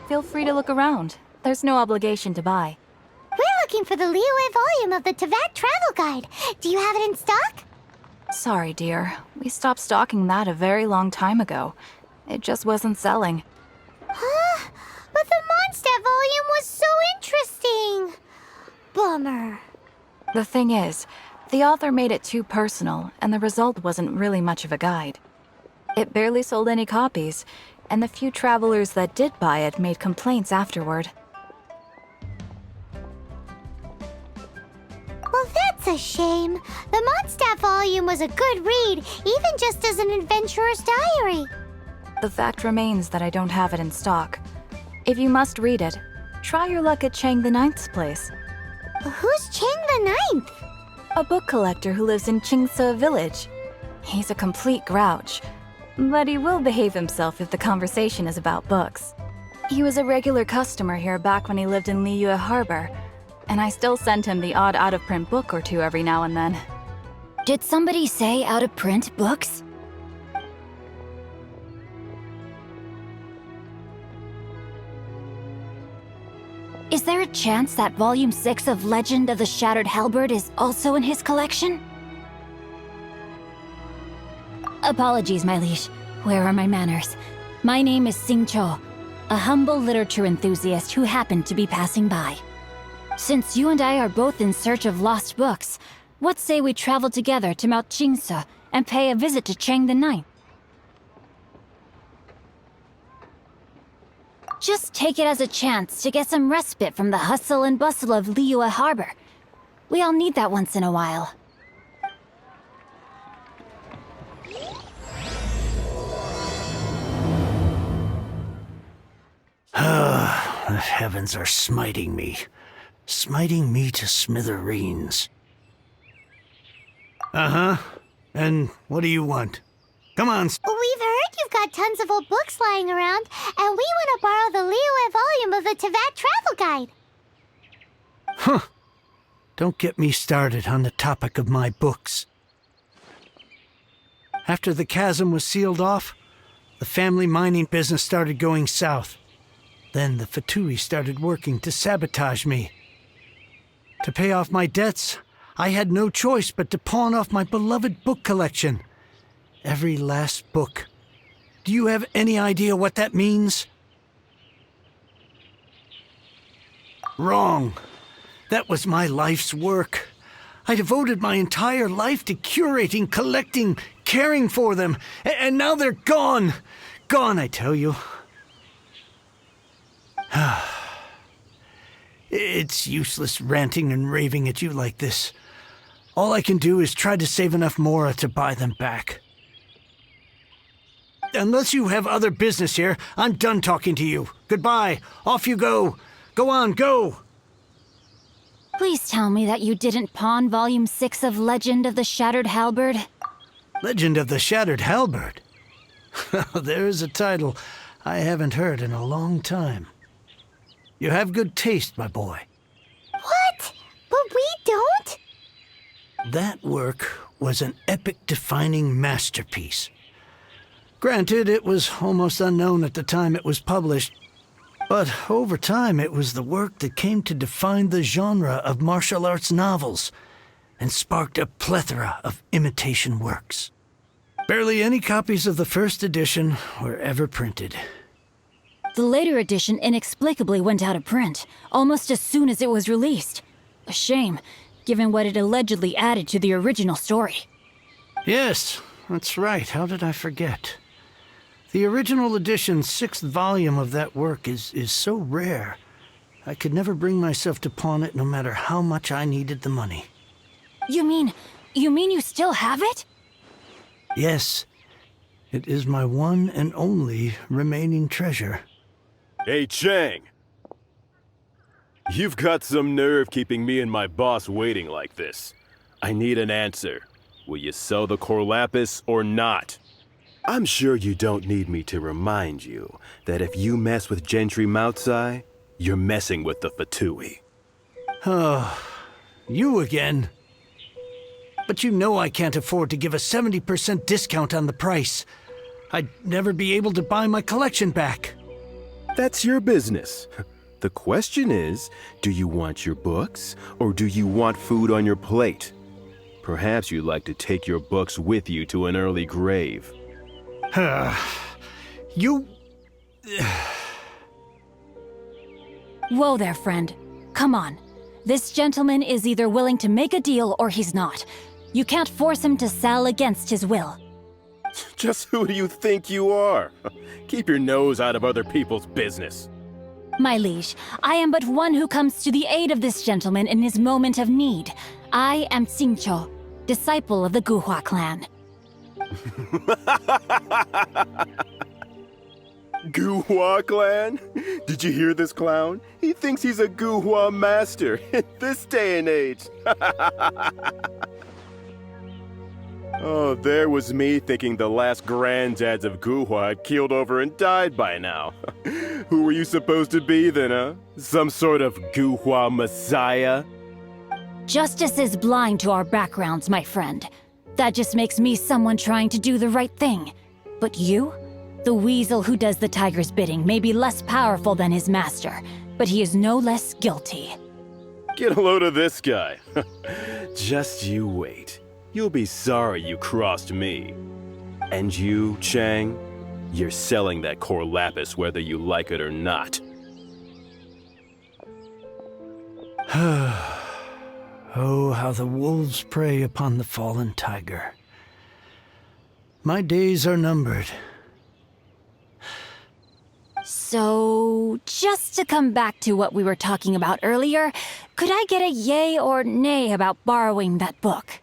Feel free to look around. There's no obligation to buy. We're looking for the Liyue volume of the Tevat Travel Guide. Do you have it in stock? Sorry, dear. We stopped stocking that a very long time ago. It just wasn't selling. Huh? But the Mondstadt volume was so interesting. Bummer. The thing is, the author made it too personal, and the result wasn't really much of a guide. It barely sold any copies, and the few travelers that did buy it made complaints afterward. Well, that's a shame. The Mondstadt volume was a good read, even just as an adventurer's diary. The fact remains that I don't have it in stock. If you must read it, try your luck at Chang the Ninth's place. Who's Chang the Ninth? A book collector who lives in Xingqiu village. He's a complete grouch, but he will behave himself if the conversation is about books. He was a regular customer here back when he lived in Liyue Harbor, and I still send him the odd out-of-print book or two every now and then. Did somebody say out-of-print books? Is there a chance that Volume 6 of Legend of the Shattered Halberd is also in his collection? Apologies, my liege. Where are my manners? My name is Xingqiu, a humble literature enthusiast who happened to be passing by. Since you and I are both in search of lost books, what say we travel together to Mount Qingce and pay a visit to Chang the Ninth? Just take it as a chance to get some respite from the hustle and bustle of Liyue Harbor. We all need that once in a while. The heavens are smiting me to smithereens. Uh-huh. And what do you want? Come on. We've heard you've got tons of old books lying around, and we want to borrow the Liyue volume of the Tevat Travel Guide. Huh. Don't get me started on the topic of my books. After the chasm was sealed off, the family mining business started going south. Then the Fabulae started working to sabotage me. To pay off my debts, I had no choice but to pawn off my beloved book collection. Every last book. Do you have any idea what that means? Wrong. That was my life's work. I devoted my entire life to curating, collecting, caring for them, and now they're gone. Gone, I tell you. It's useless ranting and raving at you like this. All I can do is try to save enough mora to buy them back. Unless you have other business here, I'm done talking to you. Goodbye. Off you go. Go on, go. Please tell me that you didn't pawn Volume 6 of Legend of the Shattered Halberd. Legend of the Shattered Halberd? There's a title I haven't heard in a long time. You have good taste, my boy. What? But we don't? That work was an epic-defining masterpiece. Granted, it was almost unknown at the time it was published, but over time it was the work that came to define the genre of martial arts novels and sparked a plethora of imitation works. Barely any copies of the first edition were ever printed. The later edition inexplicably went out of print, almost as soon as it was released. A shame, given what it allegedly added to the original story. Yes, that's right. How did I forget? The original edition's 6th volume of that work is so rare, I could never bring myself to pawn it no matter how much I needed the money. You mean you still have it? Yes. It is my one and only remaining treasure. Hey, Chang! You've got some nerve keeping me and my boss waiting like this. I need an answer. Will you sell the core lapis or not? I'm sure you don't need me to remind you that if you mess with Gentry Moutsai, you're messing with the Fabulae. Oh, you again. But you know I can't afford to give a 70% discount on the price. I'd never be able to buy my collection back. That's your business. The question is, do you want your books, or do you want food on your plate? Perhaps you'd like to take your books with you to an early grave. You... Whoa there, friend. Come on. This gentleman is either willing to make a deal or he's not. You can't force him to sell against his will. Just who do you think you are? Keep your nose out of other people's business. My liege, I am but one who comes to the aid of this gentleman in his moment of need. I am Xingqiu, disciple of the Guhua clan. Guhua clan? Did you hear this clown? He thinks he's a Guhua master in this day and age. Oh, there was me thinking the last granddads of Guhua had keeled over and died by now. Who were you supposed to be then, huh? Some sort of Guhua messiah? Justice is blind to our backgrounds, my friend. That just makes me someone trying to do the right thing. But you? The weasel who does the tiger's bidding may be less powerful than his master, but he is no less guilty. Get a load of this guy. Just you wait. You'll be sorry you crossed me. And you, Chang, you're selling that core lapis whether you like it or not. Oh, how the wolves prey upon the fallen tiger. My days are numbered. So, just to come back to what we were talking about earlier, could I get a yay or nay about borrowing that book?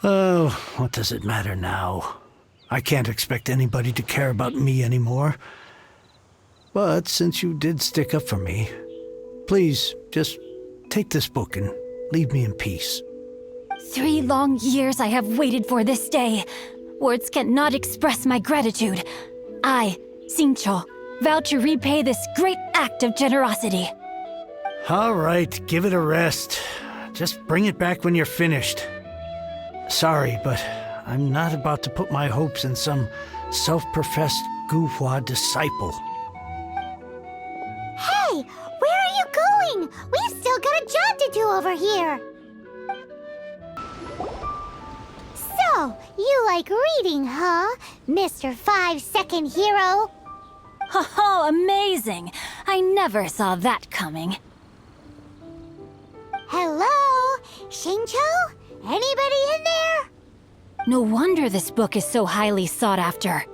Oh, what does it matter now? I can't expect anybody to care about me anymore. But since you did stick up for me, please, just take this book and leave me in peace. 3 long years I have waited for this day. Words cannot express my gratitude. I, Xingqiu, vow to repay this great act of generosity. All right, give it a rest. Just bring it back when you're finished. Sorry, but I'm not about to put my hopes in some self-professed Guhua disciple. Hey, where are you going? We've still got a job to do over here. So, you like reading, huh, Mr. 5-second hero? Oh, amazing! I never saw that coming. Hello? Xingqiu? Anybody in there? No wonder this book is so highly sought after.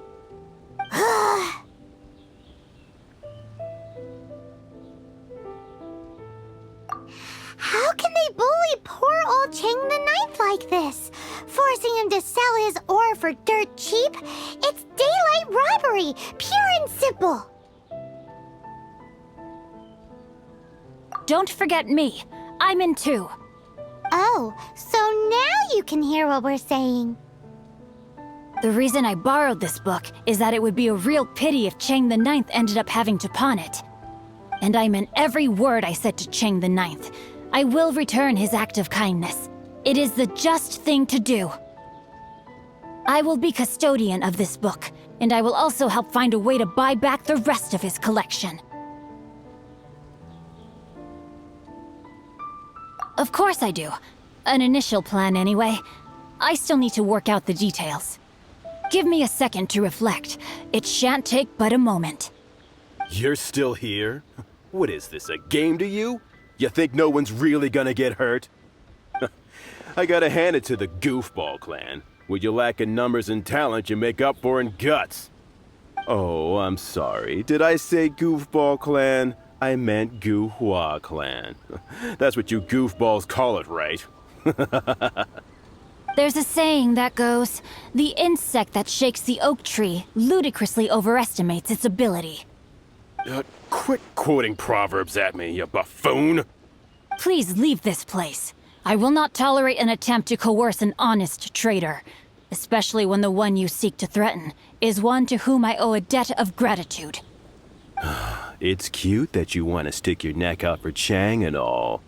How can they bully poor old Chang the Ninth like this? Forcing him to sell his ore for dirt cheap? It's daylight robbery, pure and simple. Don't forget me. I'm in too. Oh, so now you can hear what we're saying. The reason I borrowed this book is that it would be a real pity if Chang the Ninth ended up having to pawn it. And I meant every word I said to Chang the Ninth. I will return his act of kindness. It is the just thing to do. I will be custodian of this book, and I will also help find a way to buy back the rest of his collection. Of course I do. An initial plan anyway. I still need to work out the details. Give me a second to reflect. It shan't take but a moment. You're still here? What is this, a game to you? You think no one's really gonna get hurt? I gotta hand it to the Goofball clan. What you lack in numbers and talent, you make up for in guts. Oh, I'm sorry. Did I say Goofball clan? I meant Guhua clan. That's what you goofballs call it, right? There's a saying that goes, the insect that shakes the oak tree ludicrously overestimates its ability. Quit quoting proverbs at me, you buffoon! Please leave this place. I will not tolerate an attempt to coerce an honest trader, especially when the one you seek to threaten is one to whom I owe a debt of gratitude. It's cute that you want to stick your neck out for Chang and all.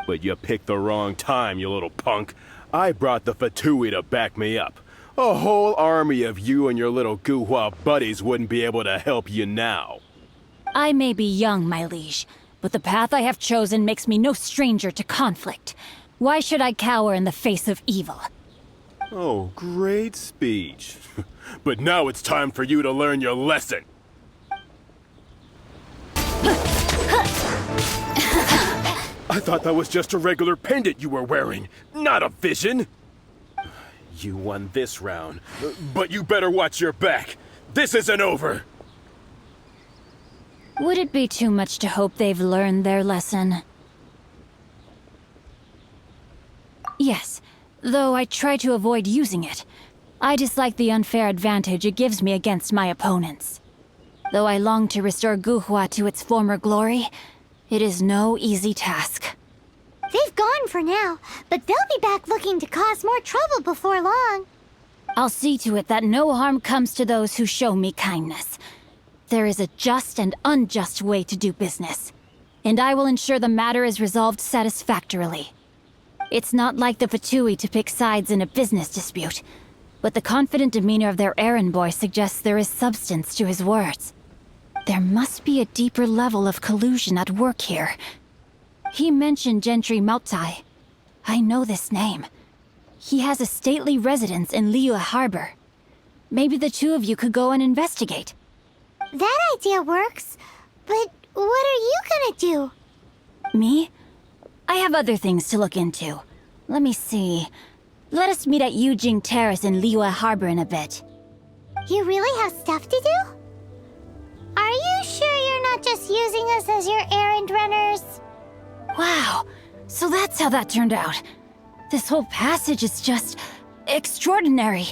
But you picked the wrong time, you little punk. I brought the Fatui to back me up. A whole army of you and your little Guhua buddies wouldn't be able to help you now. I may be young, my liege, but the path I have chosen makes me no stranger to conflict. Why should I cower in the face of evil? Oh, great speech. But now it's time for you to learn your lesson. I thought that was just a regular pendant you were wearing, not a vision. You won this round, but you better watch your back. This isn't over. Would it be too much to hope they've learned their lesson? Yes, though I try to avoid using it. I dislike the unfair advantage it gives me against my opponents. Though I long to restore Guhua to its former glory, it is no easy task. They've gone for now, but they'll be back looking to cause more trouble before long. I'll see to it that no harm comes to those who show me kindness. There is a just and unjust way to do business, and I will ensure the matter is resolved satisfactorily. It's not like the Fatui to pick sides in a business dispute, but the confident demeanor of their errand boy suggests there is substance to his words. There must be a deeper level of collusion at work here. He mentioned Gentry Maotai. I know this name. He has a stately residence in Liyue Harbor. Maybe the two of you could go and investigate. That idea works, but what are you gonna do? Me? I have other things to look into. Let me see. Let us meet at Yujing Terrace in Liyue Harbor in a bit. You really have stuff to do? Are you sure you're not just using us as your errand runners? Wow, so that's how that turned out. This whole passage is just extraordinary.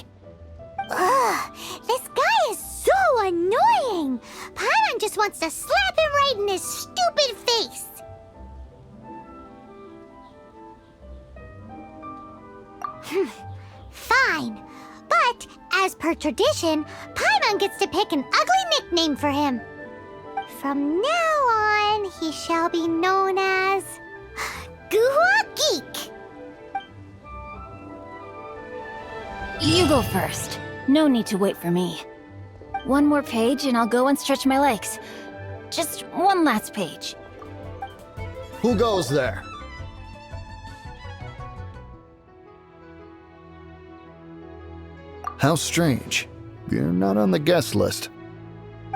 Ugh, this guy is so annoying! Paimon just wants to slap him right in his stupid face! Fine, but as per tradition, Paimon gets to pick an ugly nickname for him. From now on, he shall be known as Guhua Geek. You go first. No need to wait for me. One more page and I'll go and stretch my legs. Just one last page. Who goes there? How strange. You're not on the guest list.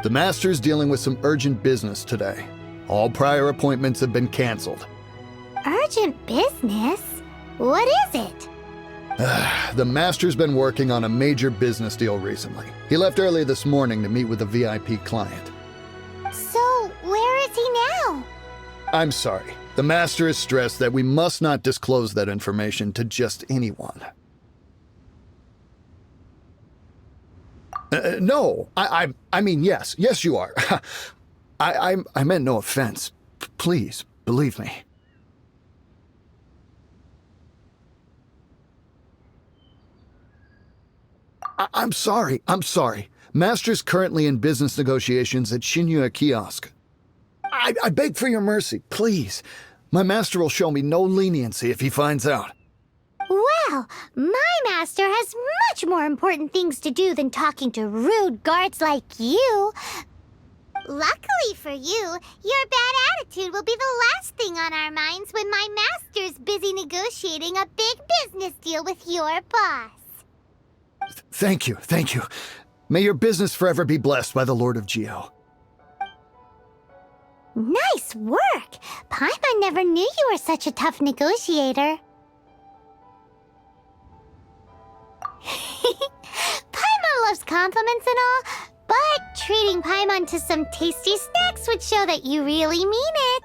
The Master's dealing with some urgent business today. All prior appointments have been canceled. Urgent business? What is it? The Master's been working on a major business deal recently. He left early this morning to meet with a VIP client. So, where is he now? I'm sorry. The Master is stressed that we must not disclose that information to just anyone. No, I mean, yes. Yes, you are. I meant no offense. Please, believe me. I'm sorry. Master's currently in business negotiations at Xingqiu Kiosk. I beg for your mercy, please. My master will show me no leniency if he finds out. Well, my master has much more important things to do than talking to rude guards like you. Luckily for you, your bad attitude will be the last thing on our minds when my master's busy negotiating a big business deal with your boss. Thank you. May your business forever be blessed by the Lord of Geo. Nice work! Paimon never knew you were such a tough negotiator. Paimon loves compliments and all, but treating Paimon to some tasty snacks would show that you really mean it.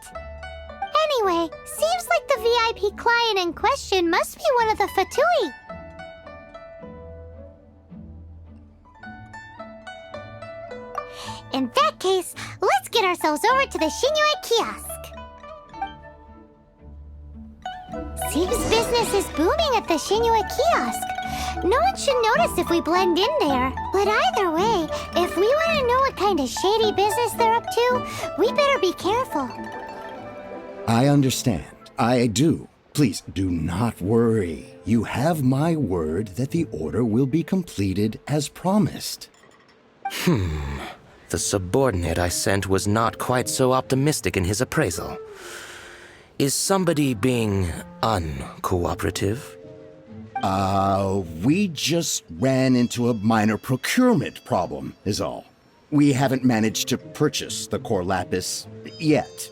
Anyway, seems like the VIP client in question must be one of the Fatui. In that case, let's get ourselves over to the Xingqiu Kiosk. Seems business is booming at the Xingqiu Kiosk. No one should notice if we blend in there. But either way, if we want to know what kind of shady business they're up to, we better be careful. I understand. I do. Please do not worry. You have my word that the order will be completed as promised. The subordinate I sent was not quite so optimistic in his appraisal. Is somebody being uncooperative? We just ran into a minor procurement problem, is all. We haven't managed to purchase the core lapis yet.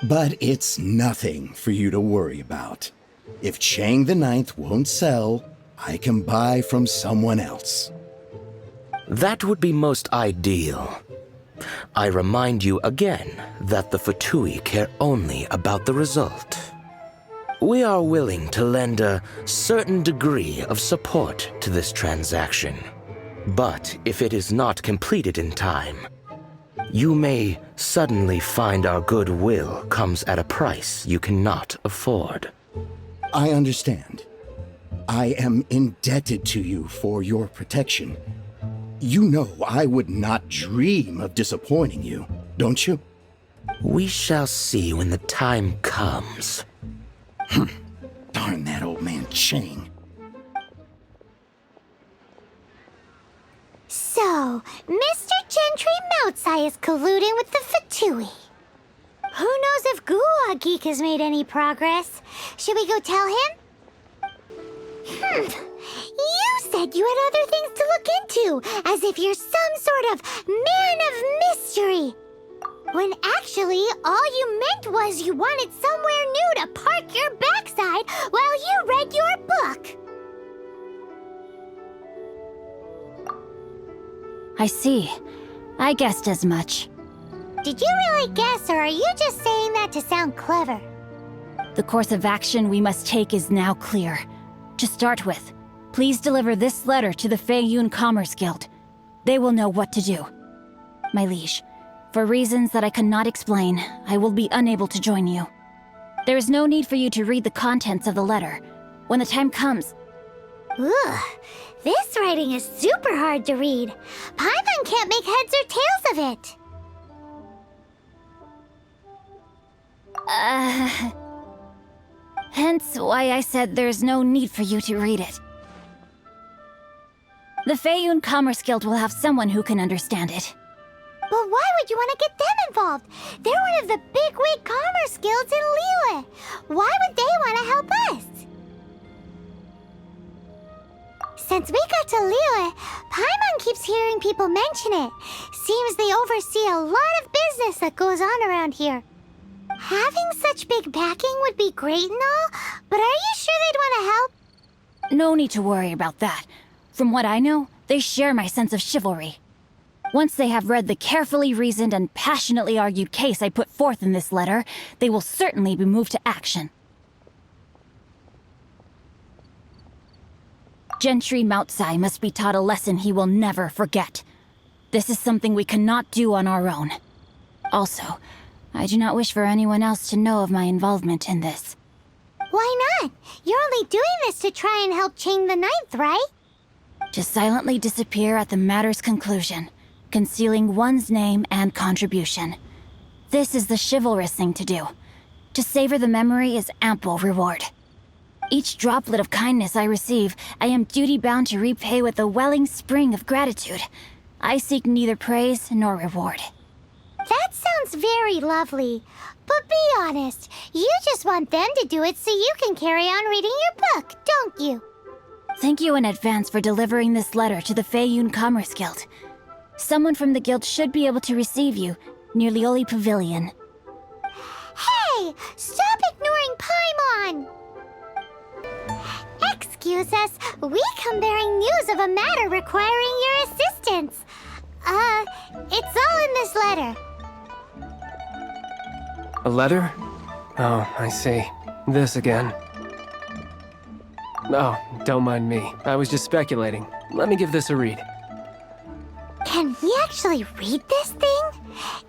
But it's nothing for you to worry about. If Chang the Ninth won't sell, I can buy from someone else. That would be most ideal. I remind you again that the Fatui care only about the result. We are willing to lend a certain degree of support to this transaction. But if it is not completed in time, you may suddenly find our goodwill comes at a price you cannot afford. I understand. I am indebted to you for your protection. You know I would not dream of disappointing you, don't you? We shall see when the time comes. Darn that old man Chang. So, Mr. Gentry Moutsai is colluding with the Fatui. Who knows if Guwa Geek has made any progress? Should we go tell him? You said you had other things to look into, as if you're some sort of man of mystery. When actually, all you meant was you wanted somewhere new to park your backside while you read your book. I see. I guessed as much. Did you really guess, or are you just saying that to sound clever? The course of action we must take is now clear. To start with, please deliver this letter to the Feiyun Commerce Guild. They will know what to do. My liege, for reasons that I cannot explain, I will be unable to join you. There is no need for you to read the contents of the letter. When the time comes... Ugh, this writing is super hard to read. Paimon can't make heads or tails of it. Hence why I said there's no need for you to read it. The Feiyun Commerce Guild will have someone who can understand it. But why would you want to get them involved? They're one of the bigwig commerce guilds in Liyue. Why would they want to help us? Since we got to Liyue, Paimon keeps hearing people mention it. Seems they oversee a lot of business that goes on around here. Having such big backing would be great and all, but are you sure they'd want to help? No need to worry about that. From what I know, they share my sense of chivalry. Once they have read the carefully reasoned and passionately argued case I put forth in this letter, they will certainly be moved to action. Gentry Moutsai must be taught a lesson he will never forget. This is something we cannot do on our own. Also, I do not wish for anyone else to know of my involvement in this. Why not? You're only doing this to try and help Chang the Ninth, right? To silently disappear at the matter's conclusion, concealing one's name and contribution. This is the chivalrous thing to do. To savor the memory is ample reward. Each droplet of kindness I receive, I am duty-bound to repay with a welling spring of gratitude. I seek neither praise nor reward. That sounds very lovely. But be honest, you just want them to do it so you can carry on reading your book, don't you? Thank you in advance for delivering this letter to the Feiyun Commerce Guild. Someone from the guild should be able to receive you near Lioli Pavilion. Hey! Stop ignoring Paimon! Excuse us, we come bearing news of a matter requiring your assistance. It's all in this letter. A letter? Oh, I see. This again. Oh, don't mind me. I was just speculating. Let me give this a read. Can we actually read this thing?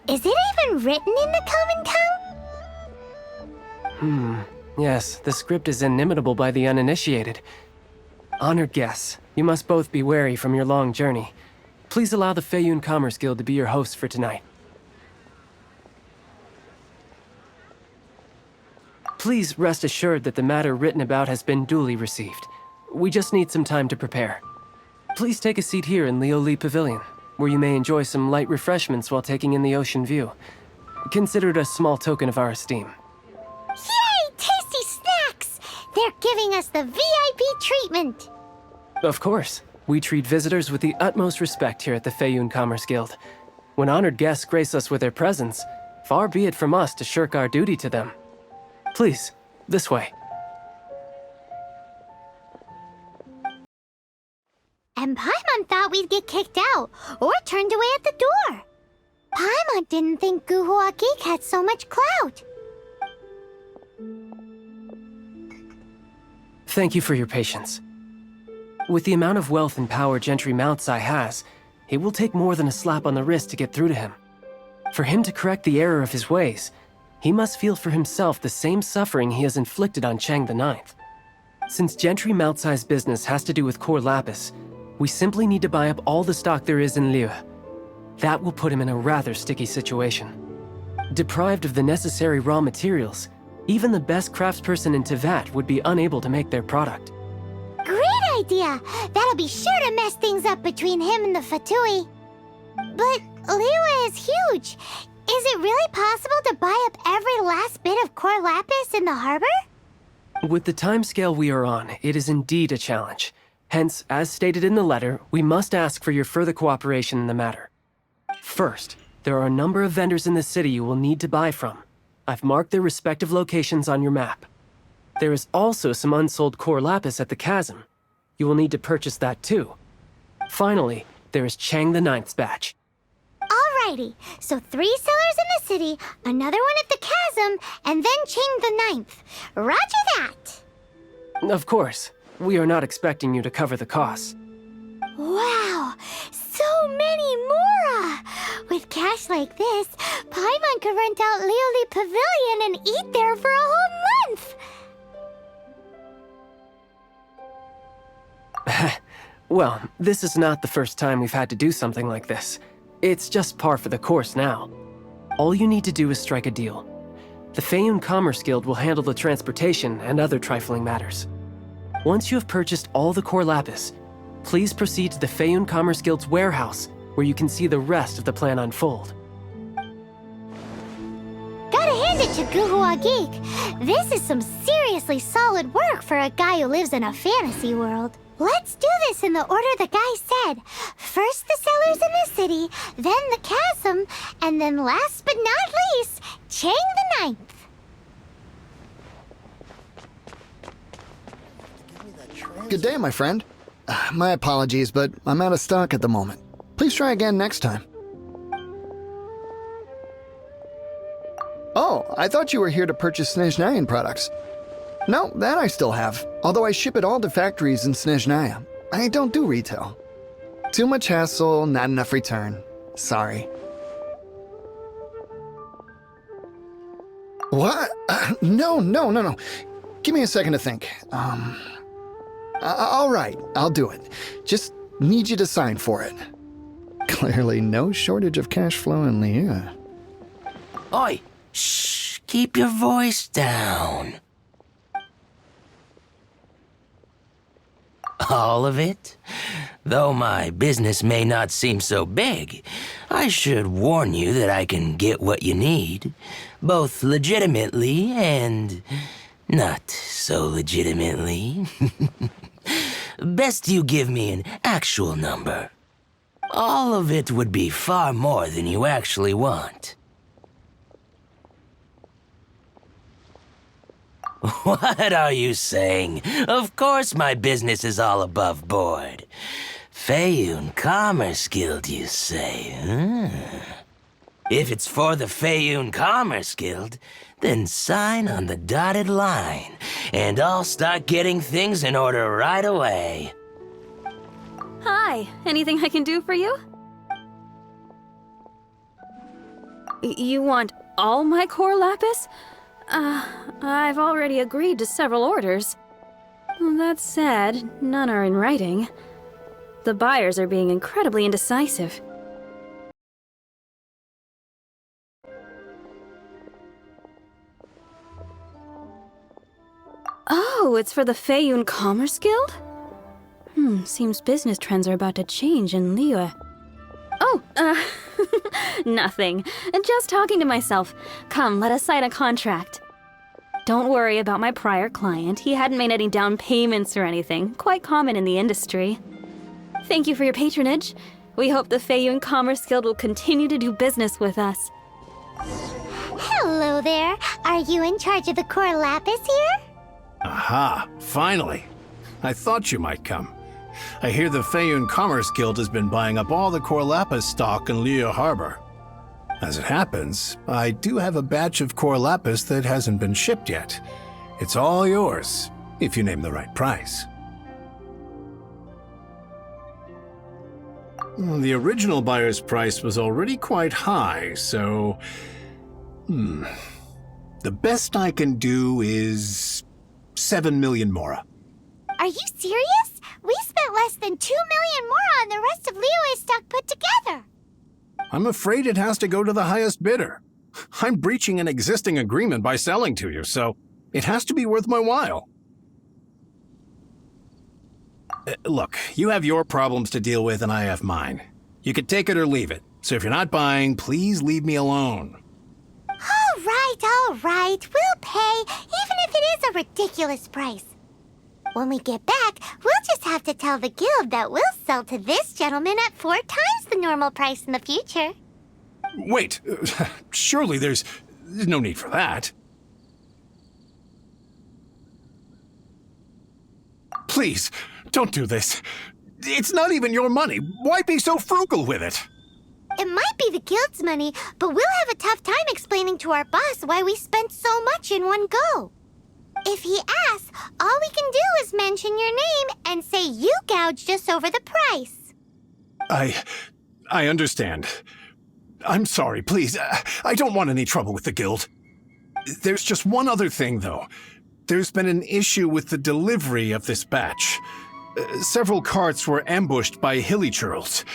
Is it even written in the common tongue? Yes, the script is inimitable by the uninitiated. Honored guests, you must both be wary from your long journey. Please allow the Feiyun Commerce Guild to be your host for tonight. Please rest assured that the matter written about has been duly received. We just need some time to prepare. Please take a seat here in Lioli Pavilion, where you may enjoy some light refreshments while taking in the ocean view. Consider it a small token of our esteem. Yay! Tasty snacks! They're giving us the VIP treatment! Of course. We treat visitors with the utmost respect here at the Feiyun Commerce Guild. When honored guests grace us with their presence, far be it from us to shirk our duty to them. Please, this way. And Paimon thought we'd get kicked out, or turned away at the door. Paimon didn't think Guhua Geek had so much clout. Thank you for your patience. With the amount of wealth and power Gentry Moutsai has, it will take more than a slap on the wrist to get through to him. For him to correct the error of his ways, he must feel for himself the same suffering he has inflicted on Chang the Ninth. Since Gentry Moutsai's business has to do with core lapis, we simply need to buy up all the stock there is in Liu. That will put him in a rather sticky situation. Deprived of the necessary raw materials, even the best craftsperson in Tevat would be unable to make their product. Great idea! That'll be sure to mess things up between him and the Fatui. But Liu is huge. Is it really possible to buy up every last bit of core lapis in the harbor? With the timescale we are on, it is indeed a challenge. Hence, as stated in the letter, we must ask for your further cooperation in the matter. First, there are a number of vendors in the city you will need to buy from. I've marked their respective locations on your map. There is also some unsold core lapis at the chasm. You will need to purchase that too. Finally, there is Chang the Ninth's batch. Alrighty, so 3 sellers in the city, another one at the chasm, and then Chang the Ninth. Roger that! Of course, we are not expecting you to cover the costs. Wow, so many more! With cash like this, Paimon could rent out Lioli Pavilion and eat there for a whole month! Well, this is not the first time we've had to do something like this. It's just par for the course now. All you need to do is strike a deal. The Feiyun Commerce Guild will handle the transportation and other trifling matters. Once you have purchased all the core lapis, please proceed to the Feiyun Commerce Guild's warehouse, where you can see the rest of the plan unfold. Gotta hand it to Guhua Geek. This is some seriously solid work for a guy who lives in a fantasy world. Let's do this in the order the guy said. First the sellers in the city, then the chasm, and then last but not least, Chang the Ninth. Good day, my friend. My apologies, but I'm out of stock at the moment. Please try again next time. Oh, I thought you were here to purchase Snezhnayan products. No, that I still have, although I ship it all to factories in Snezhnaya. I don't do retail. Too much hassle, not enough return. Sorry. What? No. Give me a second to think. All right, I'll do it. Just need you to sign for it. Clearly no shortage of cash flow in Liu. Oi! Shh! Keep your voice down. All of it? Though my business may not seem so big, I should warn you that I can get what you need, both legitimately and not so legitimately. Best you give me an actual number. All of it would be far more than you actually want. What are you saying? Of course my business is all above board. Feiyun Commerce Guild, you say, huh? If it's for the Feiyun Commerce Guild, then sign on the dotted line, and I'll start getting things in order right away. Hi, anything I can do for you? You want all my core lapis? I've already agreed to several orders. That said, none are in writing. The buyers are being incredibly indecisive. Oh, it's for the Feiyun Commerce Guild? Seems business trends are about to change in Liyue. Oh, nothing. Just talking to myself. Come, let us sign a contract. Don't worry about my prior client. He hadn't made any down payments or anything. Quite common in the industry. Thank you for your patronage. We hope the Feiyun Commerce Guild will continue to do business with us. Hello there. Are you in charge of the core lapis here? Aha, finally. I thought you might come. I hear the Feiyun Commerce Guild has been buying up all the core lapis stock in Liyue Harbor. As it happens, I do have a batch of core lapis that hasn't been shipped yet. It's all yours, if you name the right price. The original buyer's price was already quite high, so... The best I can do is 7 million mora. Are you serious? We spent less than 2 million more on the rest of Liyue's stock put together. I'm afraid it has to go to the highest bidder. I'm breaching an existing agreement by selling to you, so it has to be worth my while. Look, you have your problems to deal with and I have mine. You can take it or leave it. So if you're not buying, please leave me alone. All right. We'll pay, even if it is a ridiculous price. When we get back, we'll just have to tell the guild that we'll sell to this gentleman at 4 times the normal price in the future. Wait, surely there's no need for that. Please, don't do this. It's not even your money. Why be so frugal with it? It might be the guild's money, but we'll have a tough time explaining to our boss why we spent so much in one go. If he asks, all we can do is mention your name and say you gouged us over the price. I understand. I'm sorry, please. I don't want any trouble with the guild. There's just one other thing, though. There's been an issue with the delivery of this batch. Several carts were ambushed by hilly churls.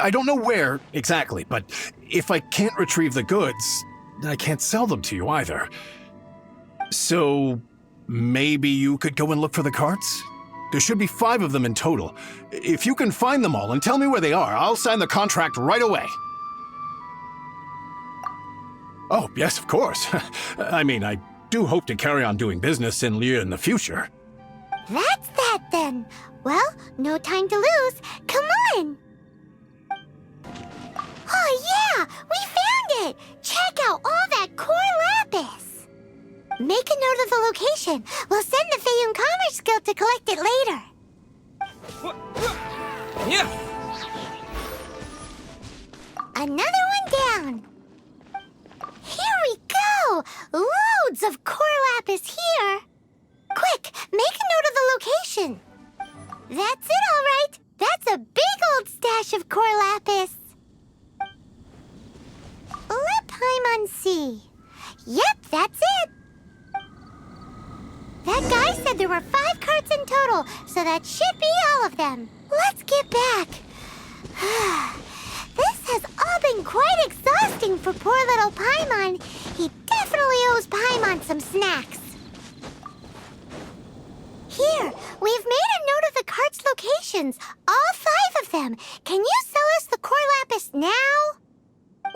I don't know where exactly, but if I can't retrieve the goods, I can't sell them to you either. So, maybe you could go and look for the carts? There should be 5 of them in total. If you can find them all and tell me where they are, I'll sign the contract right away. Oh, yes, of course. I mean, I do hope to carry on doing business in Liyue in the future. That's that then. Well, no time to lose. Come on! Oh yeah! We found it! Check out all that core lapis! Make a note of the location. We'll send the Feiyun Commerce Guild to collect it later. Yeah. Another one down. Here we go! Loads of core lapis here. Quick, make a note of the location. That's it, all right. That's a big old stash of core lapis. Let Paimon see. Yep, that's it. That guy said there were 5 carts in total, so that should be all of them. Let's get back. This has all been quite exhausting for poor little Paimon. He definitely owes Paimon some snacks. Here, we've made a note of the cart's locations. All 5 of them. Can you sell us the core lapis now?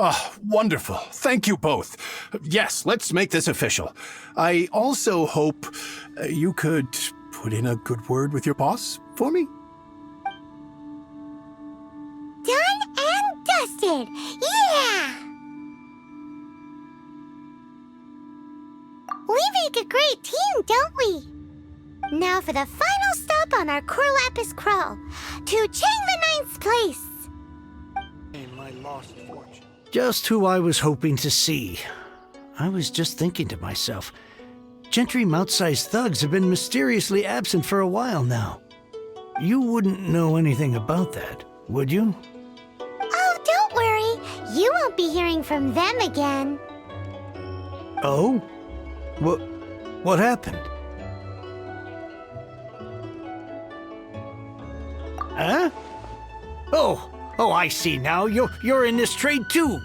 Oh, wonderful. Thank you both. Yes, let's make this official. I also hope you could put in a good word with your boss for me. Done and dusted. Yeah! We make a great team, don't we? Now for the final stop on our core lapis crawl. To Chang the 9th's place. My lost fortune. Just who I was hoping to see. I was just thinking to myself, gentry mouth-sized thugs have been mysteriously absent for a while now. You wouldn't know anything about that, would you? Oh, don't worry. You won't be hearing from them again. Oh? What happened? Huh? Oh, I see now. You're in this trade too.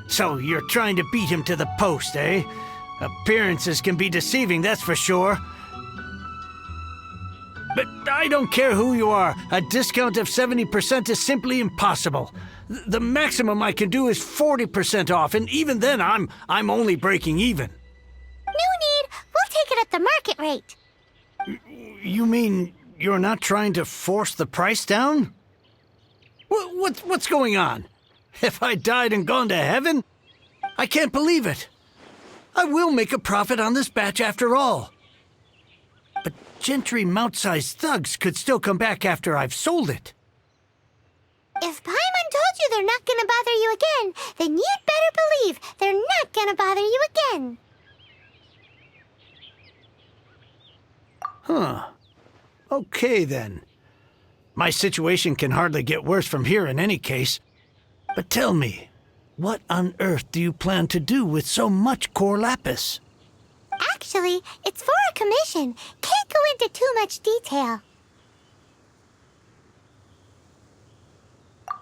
So you're trying to beat him to the post, eh? Appearances can be deceiving, that's for sure. But I don't care who you are. A discount of 70% is simply impossible. The maximum I can do is 40% off, and even then I'm only breaking even. No need. We'll take it at the market rate. You mean you're not trying to force the price down? What's going on? Have I died and gone to heaven? I can't believe it. I will make a profit on this batch after all. But gentry mount-sized thugs could still come back after I've sold it. If Paimon told you they're not gonna bother you again, then you'd better believe they're not gonna bother you again. Huh. Okay, then. My situation can hardly get worse from here in any case. But tell me, what on earth do you plan to do with so much core lapis? Actually, it's for a commission. Can't go into too much detail.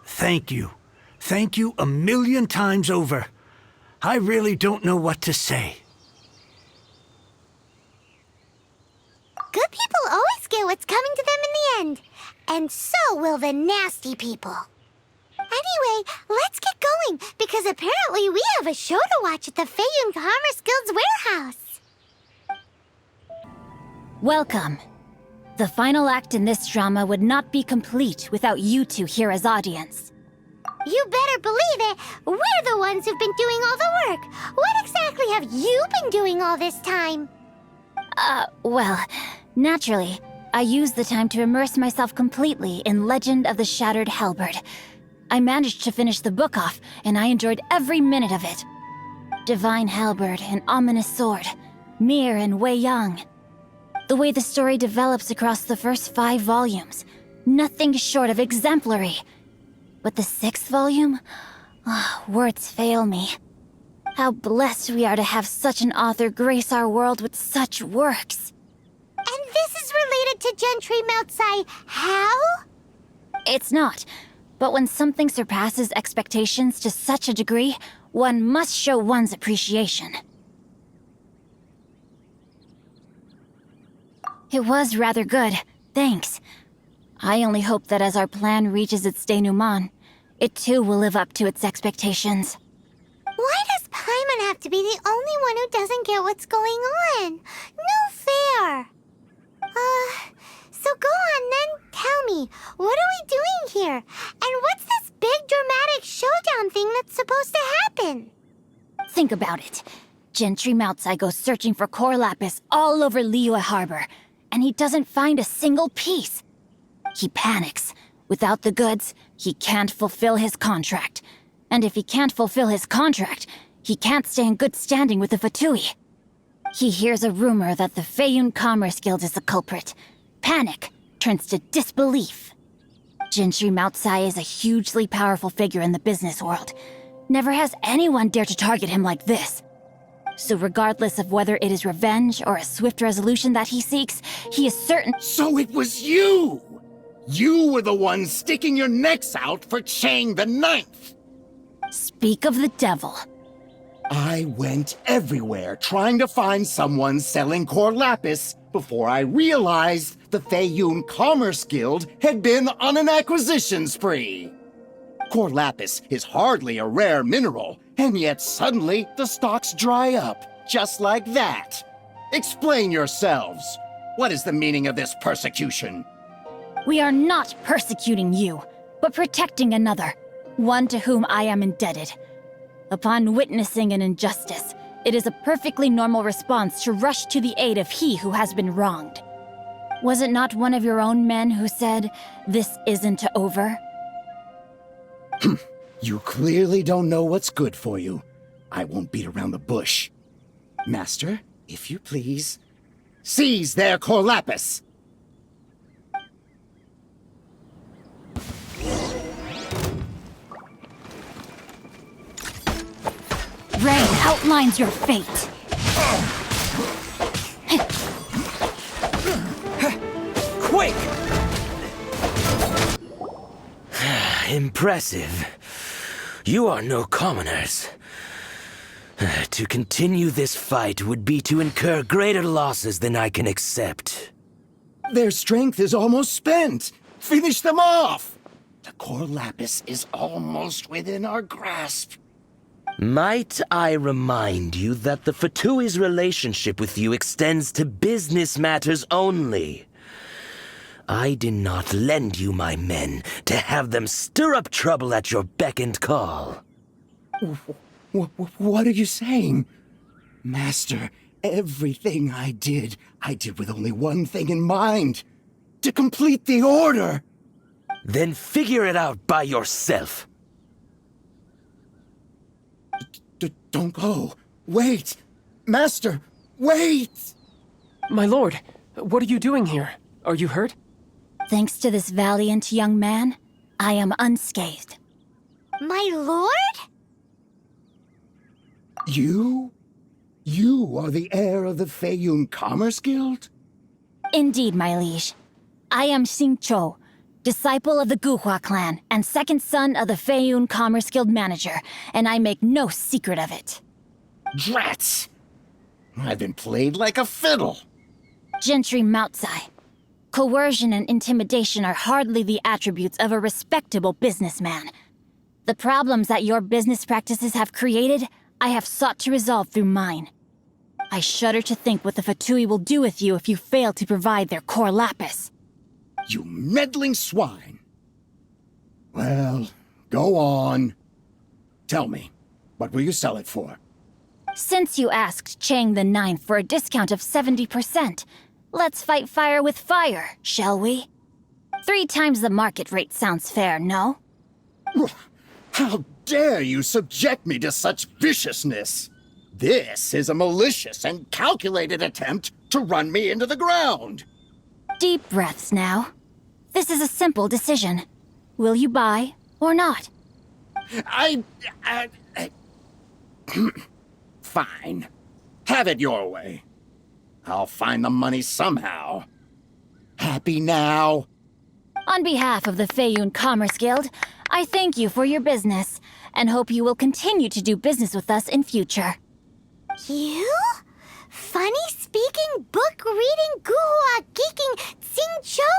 Thank you. Thank you a million times over. I really don't know what to say. Good people always get what's coming to them in the end. And so will the nasty people. Anyway, let's get going, because apparently we have a show to watch at the Feiyun Commerce Guild's warehouse. Welcome. The final act in this drama would not be complete without you two here as audience. You better believe it. We're the ones who've been doing all the work. What exactly have you been doing all this time? Well, naturally, I used the time to immerse myself completely in Legend of the Shattered Halberd. I managed to finish the book off, and I enjoyed every minute of it. Divine Halberd, an ominous sword, Mir and Wei Yang. The way the story develops across the first 5 volumes, nothing short of exemplary. But the 6th volume? Words fail me. How blessed we are to have such an author grace our world with such works. And this is related to Gentry Moutsai how? It's not. But when something surpasses expectations to such a degree, one must show one's appreciation. It was rather good, thanks. I only hope that as our plan reaches its denouement, it too will live up to its expectations. Why does Paimon have to be the only one who doesn't get what's going on? No fair. So go on then, tell me, what are we doing here? And what's this big dramatic showdown thing that's supposed to happen? Think about it. Gentry Moutsai goes searching for core lapis all over Liyue Harbor, and he doesn't find a single piece. He panics. Without the goods, he can't fulfill his contract. And if he can't fulfill his contract, he can't stay in good standing with the Fatui. He hears a rumor that the Feiyun Commerce Guild is the culprit. Panic turns to disbelief. Gentry Moutsai is a hugely powerful figure in the business world. Never has anyone dared to target him like this. So regardless of whether it is revenge or a swift resolution that he seeks, he is certain— So it was you! You were the one sticking your necks out for Chang the Ninth! Speak of the devil. I went everywhere trying to find someone selling core lapis before I realized the Feiyun Commerce Guild had been on an acquisition spree. Core lapis is hardly a rare mineral, and yet suddenly the stocks dry up, just like that. Explain yourselves. What is the meaning of this persecution? We are not persecuting you, but protecting another, one to whom I am indebted. Upon witnessing an injustice, it is a perfectly normal response to rush to the aid of he who has been wronged. Was it not one of your own men who said, "This isn't over"? You clearly don't know what's good for you. I won't beat around the bush. Master, if you please, seize their core lapis! Rain outlines your fate. Quick! Impressive. You are no commoners. To continue this fight would be to incur greater losses than I can accept. Their strength is almost spent. Finish them off! The core lapis is almost within our grasp. Might I remind you that the Fatui's relationship with you extends to business matters only? I did not lend you my men to have them stir up trouble at your beck and call. What are you saying? Master, everything I did with only one thing in mind. To complete the order. Then figure it out by yourself. Don't go. Wait. Master, wait! My lord, what are you doing here? Are you hurt? Thanks to this valiant young man, I am unscathed. My lord? You? You are the heir of the Feiyun Commerce Guild? Indeed, my liege. I am Xingqiu, disciple of the Guhua clan and second son of the Feiyun Commerce Guild manager, and I make no secret of it. Drats! I've been played like a fiddle. Gentry Moutsai. Coercion and intimidation are hardly the attributes of a respectable businessman. The problems that your business practices have created, I have sought to resolve through mine. I shudder to think what the Fatui will do with you if you fail to provide their core lapis. You meddling swine! Well, go on. Tell me, what will you sell it for? Since you asked Chang the Ninth for a discount of 70%, let's fight fire with fire, shall we? 3 times the market rate sounds fair, no? How dare you subject me to such viciousness? This is a malicious and calculated attempt to run me into the ground. Deep breaths now. This is a simple decision. Will you buy or not? Fine. Have it your way. I'll find the money somehow. Happy now? On behalf of the Feiyun Commerce Guild, I thank you for your business, and hope you will continue to do business with us in future. You? Funny-speaking, book-reading, guhua geeking Xingqiu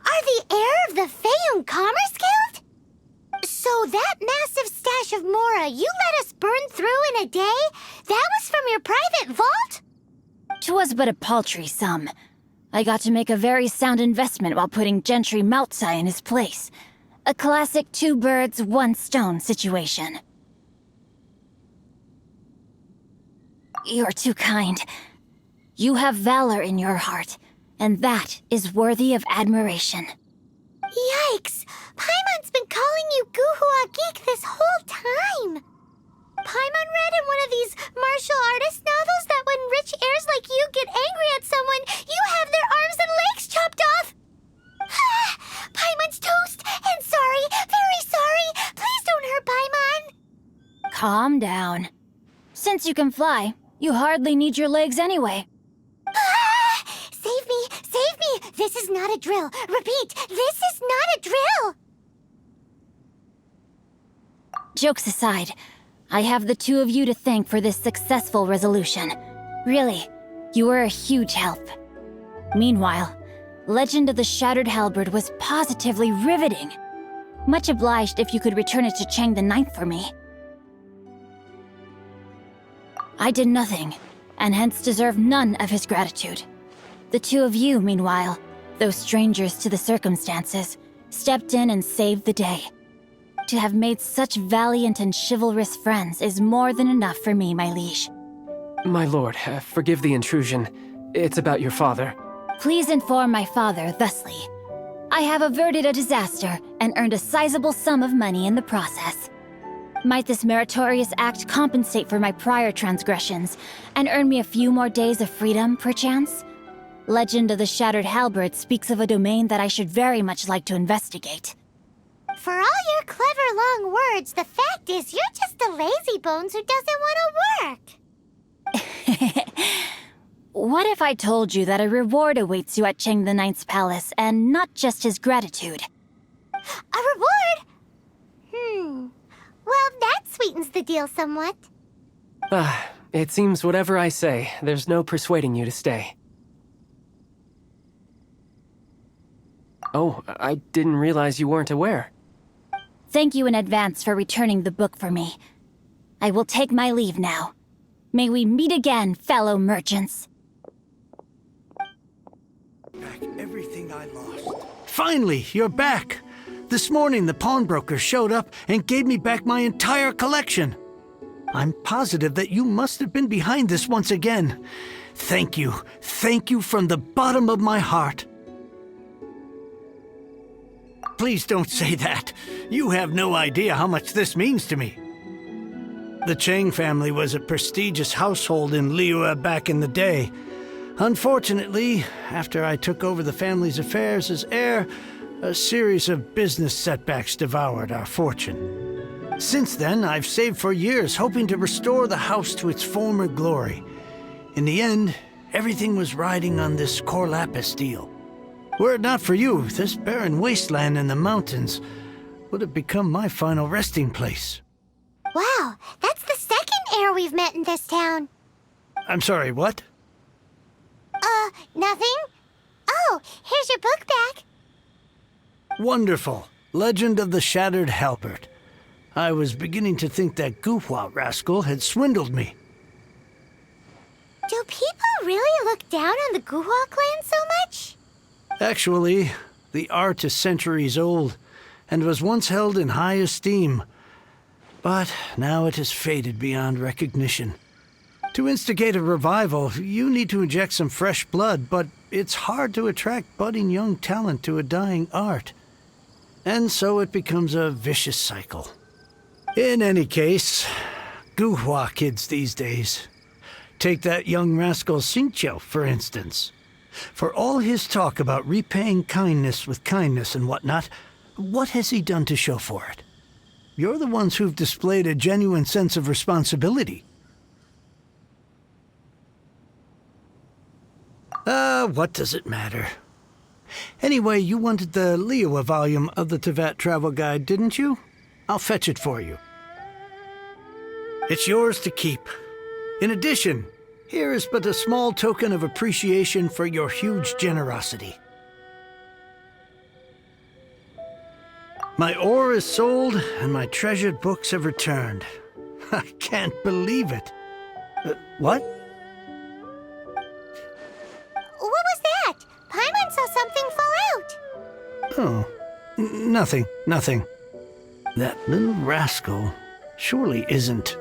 are the heir of the Feiyun Commerce Guild? So that massive stash of Mora you let us burn through in a day, that was from your private vault? 'Twas but a paltry sum. I got to make a very sound investment while putting Gentry Moutsai in his place. A classic 2 birds, 1 stone situation. You're too kind. You have valor in your heart, and that is worthy of admiration. Yikes! Paimon's been calling you Guhua Geek this whole time! Paimon read in one of these martial artist novels that when rich heirs like you get angry at someone, you have their arms and legs chopped off! Paimon's toast, and sorry, very sorry! Please don't hurt Paimon! Calm down. Since you can fly, you hardly need your legs anyway. Save me! Save me! This is not a drill! Repeat, this is not a drill! Jokes aside, I have the 2 of you to thank for this successful resolution. Really, you were a huge help. Meanwhile, Legend of the Shattered Halberd was positively riveting. Much obliged if you could return it to Chang the Ninth for me. I did nothing, and hence deserve none of his gratitude. The 2 of you, meanwhile, though strangers to the circumstances, stepped in and saved the day. To have made such valiant and chivalrous friends is more than enough for me, my liege. My lord, forgive the intrusion. It's about your father. Please inform my father thusly. I have averted a disaster and earned a sizable sum of money in the process. Might this meritorious act compensate for my prior transgressions and earn me a few more days of freedom, perchance? Legend of the Shattered Halberd speaks of a domain that I should very much like to investigate. For all your clever long words, the fact is you're just a lazy bones who doesn't want to work. What if I told you that a reward awaits you at Chang the Ninth's palace, and not just his gratitude? A reward? Well, that sweetens the deal somewhat. It seems whatever I say, there's no persuading you to stay. Oh, I didn't realize you weren't aware. Thank you in advance for returning the book for me. I will take my leave now. May we meet again, fellow merchants. Back everything I lost. Finally, you're back! This morning, the pawnbroker showed up and gave me back my entire collection. I'm positive that you must have been behind this once again. Thank you. Thank you from the bottom of my heart. Please don't say that. You have no idea how much this means to me. The Chang family was a prestigious household in Liyue back in the day. Unfortunately, after I took over the family's affairs as heir, a series of business setbacks devoured our fortune. Since then, I've saved for years, hoping to restore the house to its former glory. In the end, everything was riding on this Corlapis deal. Were it not for you, this barren wasteland in the mountains would have become my final resting place. Wow, that's the second heir we've met in this town. I'm sorry, what? Nothing? Oh, here's your book back. Wonderful. Legend of the Shattered Halberd. I was beginning to think that Guhua rascal had swindled me. Do people really look down on the Guhua clan so much? Actually, the art is centuries old, and was once held in high esteem. But now it has faded beyond recognition. To instigate a revival, you need to inject some fresh blood, but it's hard to attract budding young talent to a dying art. And so it becomes a vicious cycle. In any case, Guhua kids these days. Take that young rascal Xingqiu, for instance. For all his talk about repaying kindness with kindness and whatnot, what has he done to show for it? You're the ones who've displayed a genuine sense of responsibility. What does it matter? Anyway, you wanted the Liyue volume of the Teyvat Travel Guide, didn't you? I'll fetch it for you. It's yours to keep. In addition, here is but a small token of appreciation for your huge generosity. My ore is sold, and my treasured books have returned. I can't believe it. What? What was that? Paimon saw something fall out. Oh, nothing. That little rascal surely isn't...